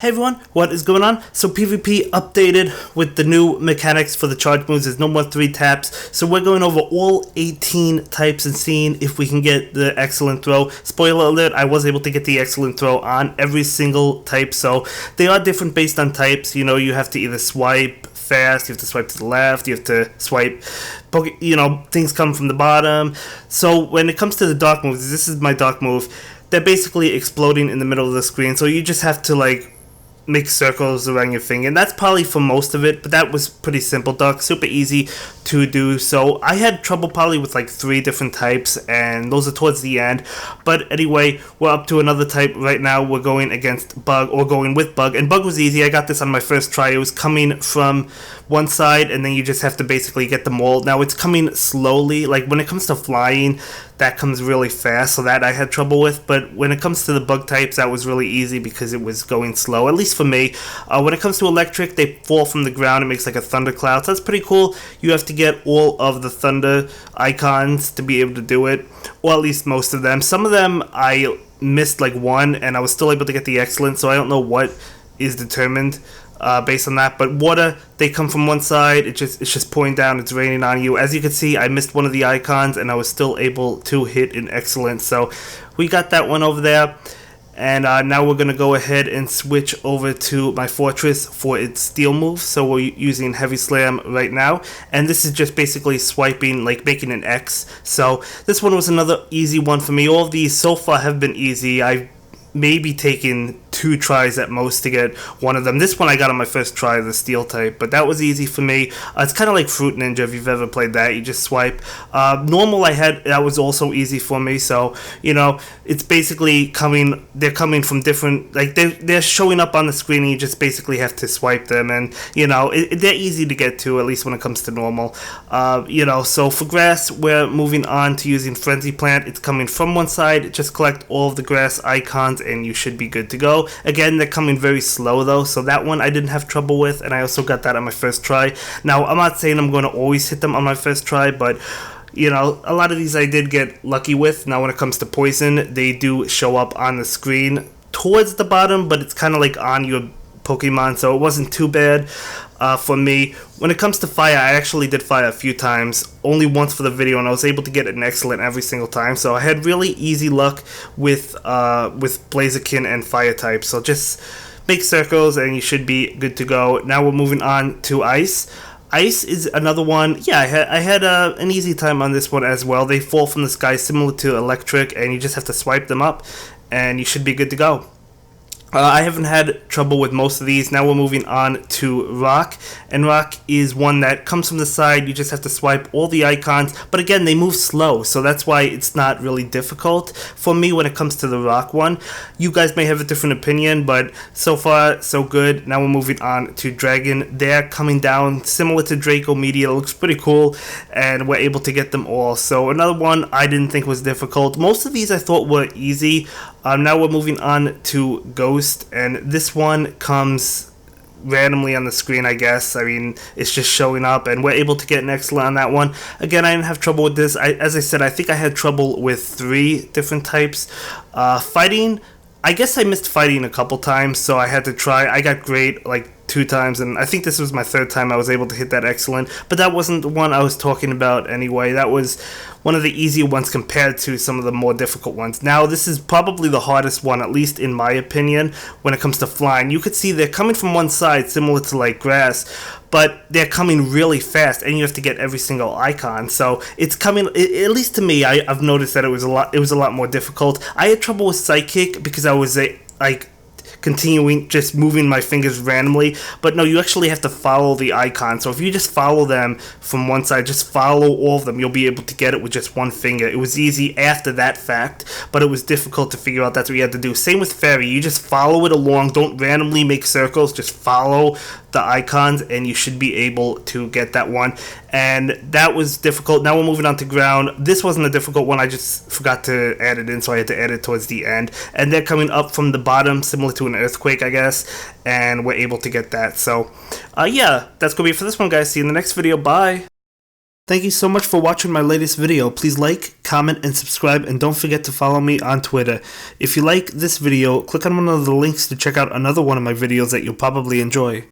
Hey everyone, what is going on? So PvP updated with the new mechanics for the charge moves. There's no more 3 taps. So we're going over all 18 types and seeing if we can get the excellent throw. Spoiler alert, I was able to get the excellent throw on every single type. So they are different based on types. You know, you have to either swipe fast, you have to swipe to the left, you have to swipe, things come from the bottom. So when it comes to the dark moves, this is my dark move. They're basically exploding in the middle of the screen. So you just have to make circles around your finger, and that's probably for most of it, but that was pretty simple, Doc. Super easy to do. So I had trouble probably with 3 different types, and those are towards the end. But anyway, we're up to another type right now. We're going against Bug, or going with Bug, and Bug was easy. I got this on my first try. It was coming from one side, and then you just have to basically get them all. Now it's coming slowly. Like when it comes to flying, that comes really fast, so that I had trouble with. But when it comes to the bug types, that was really easy because it was going slow, at least for me. When it comes to electric, they fall from the ground. It makes like a thundercloud, so that's pretty cool. You have to get all of the thunder icons to be able to do it, or at least most of them. Some of them I missed one, and I was still able to get the excellent, so I don't know what is determined based on that. But water, they come from one side, it's just pouring down, it's raining on you. As you can see, I missed one of the icons and I was still able to hit an excellent, so we got that one over there. And now we're gonna go ahead and switch over to my fortress for its steel move. So we're using heavy slam right now, and this is just basically swiping, making an X. So this one was another easy one for me. All of these so far have been easy. I've maybe taken 2 tries at most to get one of them. This one I got on my first try, the steel type, but that was easy for me. It's kind of like Fruit Ninja, if you've ever played that. You just swipe. Normal that was also easy for me. So it's basically they're coming from different, they're showing up on the screen, and you just basically have to swipe them, and they're easy to get to, at least when it comes to normal. So for grass, we're moving on to using Frenzy Plant. It's coming from one side. Just collect all of the grass icons and you should be good to go. Again, they're coming very slow though, so that one I didn't have trouble with, and I also got that on my first try. Now, I'm not saying I'm going to always hit them on my first try, but a lot of these I did get lucky with. Now, when it comes to poison, they do show up on the screen towards the bottom, but it's kind of on your Pokemon, so it wasn't too bad for me. When it comes to fire, I actually did fire a few times, only once for the video, and I was able to get an excellent every single time. So I had really easy luck with Blaziken and fire type. So just make circles and you should be good to go. Now we're moving on to ice. Ice is another one. Yeah, I had an easy time on this one as well. They fall from the sky similar to electric, and you just have to swipe them up and you should be good to go. I haven't had trouble with most of these. Now we're moving on to Rock, and Rock is one that comes from the side. You just have to swipe all the icons, but again, they move slow, so that's why it's not really difficult for me when it comes to the Rock one. You guys may have a different opinion, but so far, so good. Now we're moving on to Dragon. They're coming down similar to Draco Media. It looks pretty cool, and we're able to get them all. So another one I didn't think was difficult. Most of these I thought were easy. Now we're moving on to Ghost, and this one comes randomly on the screen, I guess. I mean, it's just showing up, and we're able to get an excellent on that one. Again, I didn't have trouble with this. As I said, I think I had trouble with 3 different types. Fighting, I guess I missed fighting a couple times, so I had to try. I got great 2 times, and I think this was my 3rd time I was able to hit that excellent, but that wasn't the one I was talking about anyway. That was one of the easier ones compared to some of the more difficult ones. Now, this is probably the hardest one, at least in my opinion, when it comes to flying. You could see they're coming from one side, similar to grass, but they're coming really fast, and you have to get every single icon. So it's coming, at least to me, I've noticed that it was a lot more difficult. I had trouble with Psychic because I was continuing just moving my fingers randomly, but no, you actually have to follow the icon. So if you just follow them from one side, just follow all of them, you'll be able to get it with just one finger. It was easy after that fact, but it was difficult to figure out. That's what you had to do. Same with Fairy. You just follow it along. Don't randomly make circles. Just follow the icons and you should be able to get that one. And that was difficult. Now we're moving on to Ground. This wasn't a difficult one. I just forgot to add it in, so I had to add it towards the end. And they're coming up from the bottom, similar to an earthquake, I guess. And we're able to get that. So, yeah, that's going to be it for this one, guys. See you in the next video. Bye. Thank you so much for watching my latest video. Please like, comment, and subscribe, and don't forget to follow me on Twitter. If you like this video, click on one of the links to check out another one of my videos that you'll probably enjoy.